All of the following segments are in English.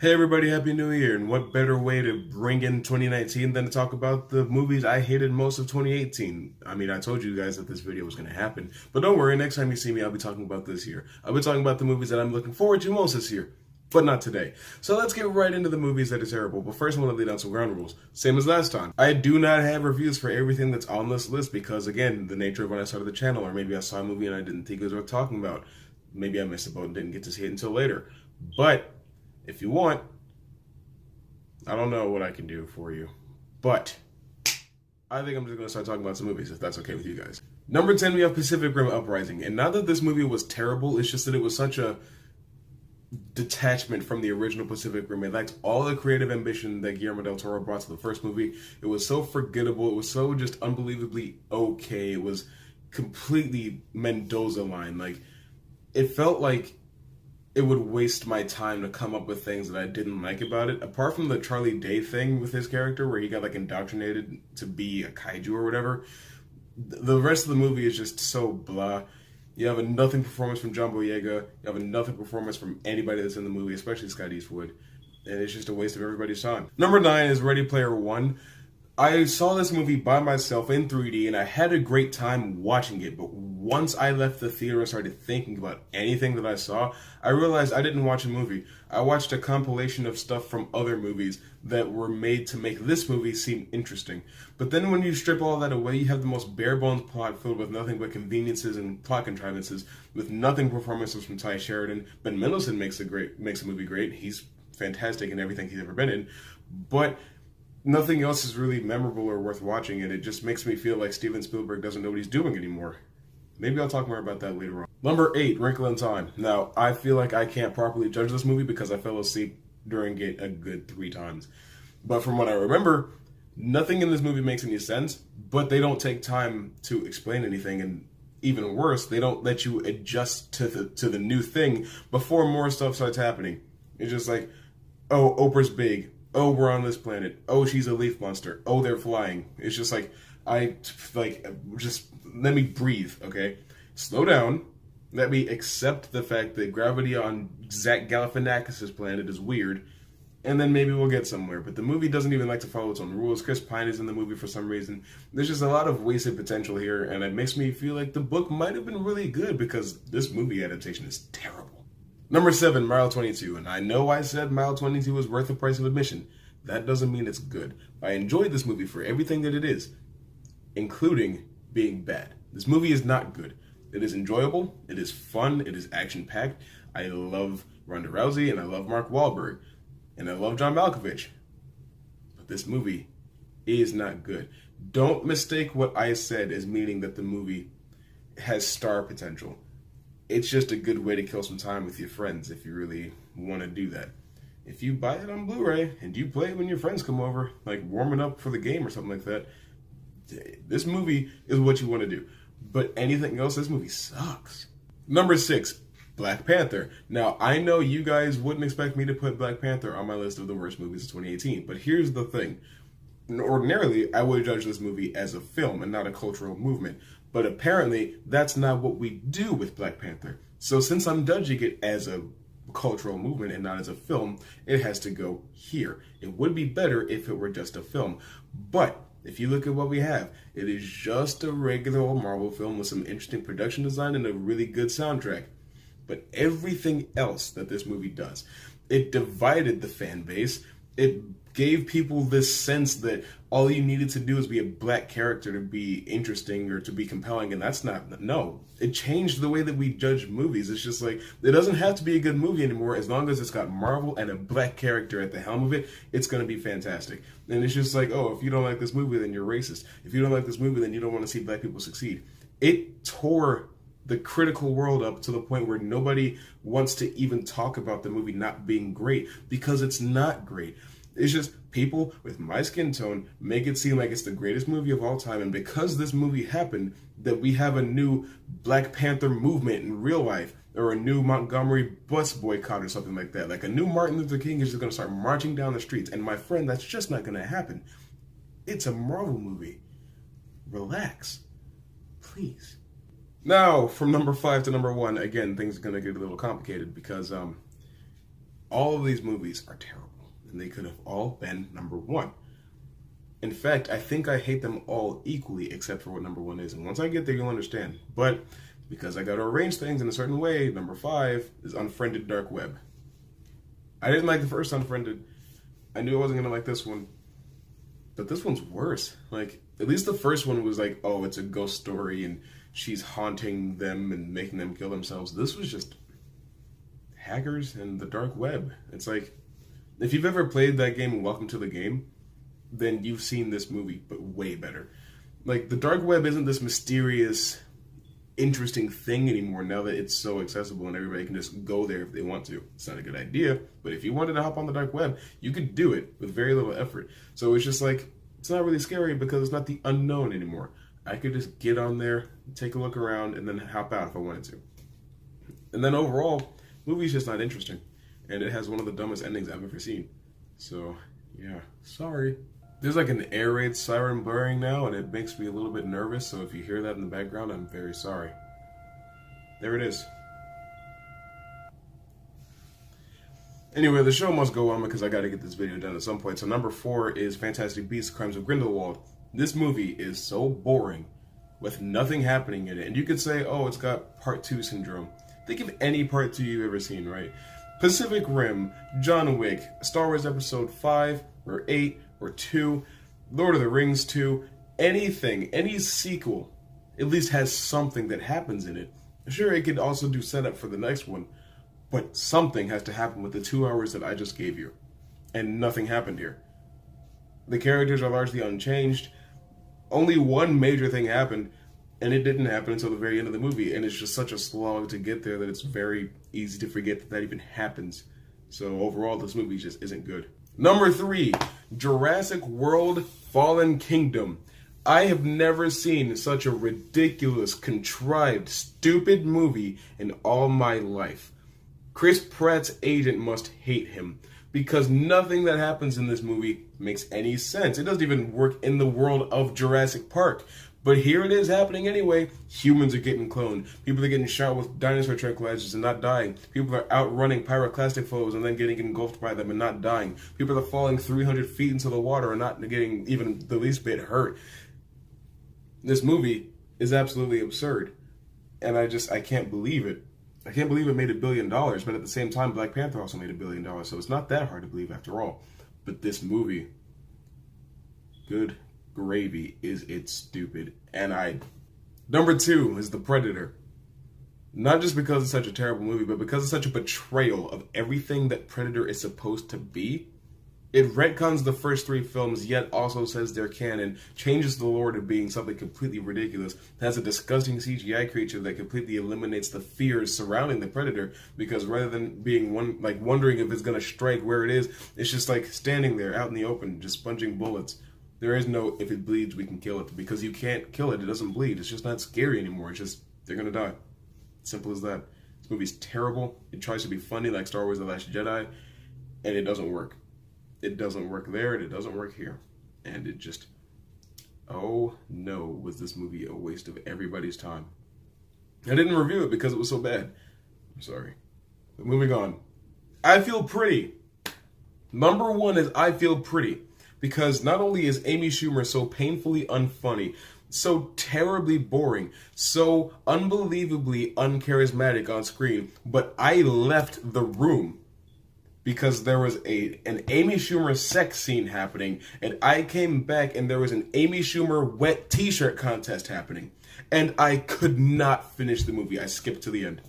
Hey everybody, Happy New Year! And what better way to bring in 2019 than to talk about the movies I hated most of 2018? I mean, I told you guys that this video was going to happen, but don't worry, next time you see me, I'll be talking about this year. I'll be talking about the movies that I'm looking forward to most this year, but not today. So let's get right into the movies that are terrible, but first I want to lay down some ground rules. Same as last time. I do not have reviews for everything that's on this list because, again, the nature of when I started the channel, or maybe I saw a movie and I didn't think it was worth talking about. Maybe I missed the boat and didn't get to see it until later. But if you want, I don't know what I can do for you, but I think I'm just going to start talking about some movies, if that's okay with you guys. Number 10, we have Pacific Rim Uprising. And not that this movie was terrible, it's just that it was such a detachment from the original Pacific Rim. It lacked all the creative ambition that Guillermo del Toro brought to the first movie. It was so forgettable. It was so just unbelievably okay. It was completely Mendoza-line. Like, it felt like it would waste my time to come up with things that I didn't like about it. Apart from the Charlie Day thing with his character, where he got like indoctrinated to be a kaiju or whatever, the rest of the movie is just so blah. You have a nothing performance from John Boyega. You have a nothing performance from anybody that's in the movie, especially Scott Eastwood. And it's just a waste of everybody's time. Number 9 is Ready Player One. I saw this movie by myself in 3D and I had a great time watching it, but once I left the theater and started thinking about anything that I saw, I realized I didn't watch a movie. I watched a compilation of stuff from other movies that were made to make this movie seem interesting. But then when you strip all that away, you have the most bare-bones plot filled with nothing but conveniences and plot contrivances, with nothing performances from Ty Sheridan. Ben Mendelsohn makes a movie great. He's fantastic in everything he's ever been in. But nothing else is really memorable or worth watching, and it just makes me feel like Steven Spielberg doesn't know what he's doing anymore. Maybe I'll talk more about that later on. Number 8, Wrinkle in Time. Now, I feel like I can't properly judge this movie because I fell asleep during it a good 3 times. But from what I remember, nothing in this movie makes any sense, but they don't take time to explain anything, and even worse, they don't let you adjust to the new thing before more stuff starts happening. It's just like, oh, Oprah's big. Oh, we're on this planet. Oh, she's a leaf monster. Oh, they're flying. It's just like, just let me breathe, okay? Slow down. Let me accept the fact that gravity on Zach Galifianakis' planet is weird, and then maybe we'll get somewhere. But the movie doesn't even like to follow its own rules. Chris Pine is in the movie for some reason. There's just a lot of wasted potential here, and it makes me feel like the book might have been really good because this movie adaptation is terrible. Number 7, Mile 22. And I know I said Mile 22 was worth the price of admission. That doesn't mean it's good. I enjoyed this movie for everything that it is, including being bad. This movie is not good. It is enjoyable. It is fun. It is action-packed. I love Ronda Rousey, and I love Mark Wahlberg, and I love John Malkovich. But this movie is not good. Don't mistake what I said as meaning that the movie has star potential. It's just a good way to kill some time with your friends if you really want to do that. If you buy it on Blu-ray and you play it when your friends come over, like warming up for the game or something like that, this movie is what you want to do. But anything else, this movie sucks. Number 6, Black Panther. Now, I know you guys wouldn't expect me to put Black Panther on my list of the worst movies of 2018, but here's the thing. Ordinarily, I would judge this movie as a film and not a cultural movement. But apparently, that's not what we do with Black Panther. So since I'm judging it as a cultural movement and not as a film, it has to go here. It would be better if it were just a film. But if you look at what we have, it is just a regular old Marvel film with some interesting production design and a really good soundtrack. But everything else that this movie does, it divided the fan base. It gave people this sense that all you needed to do is be a black character to be interesting or to be compelling, and that's not, no. It changed the way that we judge movies. It's just like, it doesn't have to be a good movie anymore. As long as it's got Marvel and a black character at the helm of it, it's going to be fantastic. And it's just like, oh, if you don't like this movie, then you're racist. If you don't like this movie, then you don't want to see black people succeed. It tore the critical world up to the point where nobody wants to even talk about the movie not being great because it's not great. It's just people with my skin tone make it seem like it's the greatest movie of all time, and because this movie happened, that we have a new Black Panther movement in real life, or a new Montgomery bus boycott or something like that. Like a new Martin Luther King is just going to start marching down the streets, and my friend, that's just not going to happen. It's a Marvel movie. Relax. Please. Now, from number 5 to number 1, again, things are going to get a little complicated because All of these movies are terrible, and they could have all been number one. In fact, I think I hate them all equally, except for what number one is. And once I get there, you'll understand. But because I got to arrange things in a certain way, number 5 is Unfriended Dark Web. I didn't like the first Unfriended. I knew I wasn't going to like this one. But this one's worse. Like, at least the first one was like, oh, it's a ghost story and she's haunting them and making them kill themselves. This was just hackers and the dark web. It's like, if you've ever played that game, Welcome to the Game, then you've seen this movie, but way better. Like, the dark web isn't this mysterious, interesting thing anymore now that it's so accessible and everybody can just go there if they want to. It's not a good idea, but if you wanted to hop on the dark web, you could do it with very little effort. So it's just like, it's not really scary because it's not the unknown anymore. I could just get on there, take a look around, and then hop out if I wanted to. And then overall, the movie's just not interesting. And it has one of the dumbest endings I've ever seen. So, yeah, sorry. There's like an air raid siren blaring now, and it makes me a little bit nervous, so if you hear that in the background, I'm very sorry. There it is. Anyway, the show must go on because I gotta get this video done at some point. So number 4 is Fantastic Beasts: Crimes of Grindelwald. This movie is so boring, with nothing happening in it. And you could say, oh, it's got Part 2 syndrome. Think of any Part 2 you've ever seen, right? Pacific Rim, John Wick, Star Wars Episode 5, or 8, or 2, Lord of the Rings 2, anything, any sequel, at least has something that happens in it. Sure, it could also do setup for the next one, but something has to happen with the 2 hours that I just gave you. And nothing happened here. The characters are largely unchanged. Only one major thing happened, and it didn't happen until the very end of the movie, and it's just such a slog to get there that it's very easy to forget that that even happens. So overall, this movie just isn't good. Number 3, Jurassic World: Fallen Kingdom. I have never seen such a ridiculous, contrived, stupid movie in all my life. Chris Pratt's agent must hate him, because nothing that happens in this movie makes any sense. It doesn't even work in the world of Jurassic Park. But here it is happening anyway. Humans are getting cloned. People are getting shot with dinosaur tranquilizers and not dying. People are outrunning pyroclastic foes and then getting engulfed by them and not dying. People are falling 300 feet into the water and not getting even the least bit hurt. This movie is absolutely absurd. And I can't believe it. I can't believe it made $1 billion, but at the same time, Black Panther also made $1 billion, so it's not that hard to believe after all. But this movie, good gravy, is it stupid. And number 2 is The Predator. Not just because it's such a terrible movie, but because it's such a betrayal of everything that Predator is supposed to be. It retcons the first 3 films, yet also says they're canon, changes the lore to being something completely ridiculous, has a disgusting CGI creature that completely eliminates the fears surrounding the Predator, because rather than being wondering if it's going to strike where it is, it's just like standing there out in the open, just sponging bullets. There is no, if it bleeds, we can kill it, because you can't kill it, it doesn't bleed. It's just not scary anymore. It's just, they're going to die. Simple as that. This movie's terrible. It tries to be funny like Star Wars: The Last Jedi, and it doesn't work. It doesn't work there, and it doesn't work here. And it just, oh no, was this movie a waste of everybody's time. I didn't review it because it was so bad. I'm sorry. But moving on. I Feel Pretty. Number 1 is I Feel Pretty. Because not only is Amy Schumer so painfully unfunny, so terribly boring, so unbelievably uncharismatic on screen, but I left the room because there was an Amy Schumer sex scene happening, and I came back and there was an Amy Schumer wet t-shirt contest happening, and I could not finish the movie. I skipped to the end.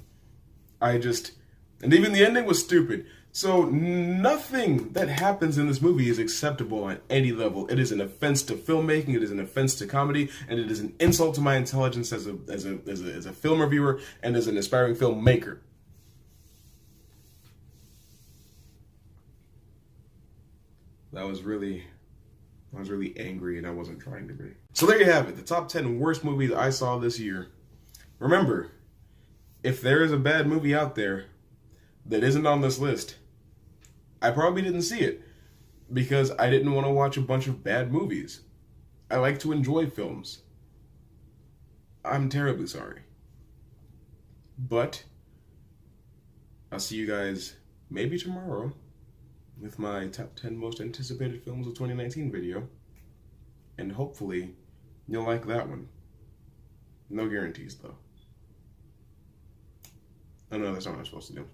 And even the ending was stupid. So nothing that happens in this movie is acceptable on any level. It is an offense to filmmaking, it is an offense to comedy, and it is an insult to my intelligence as a film reviewer and as an aspiring filmmaker. I was really angry, and I wasn't trying to be. So there you have it, the top 10 worst movies I saw this year. Remember, if there is a bad movie out there that isn't on this list, I probably didn't see it because I didn't want to watch a bunch of bad movies. I like to enjoy films. I'm terribly sorry. But I'll see you guys maybe tomorrow with my top 10 most anticipated films of 2019 video. And hopefully you'll like that one. No guarantees though. Oh no, that's not what I'm supposed to do.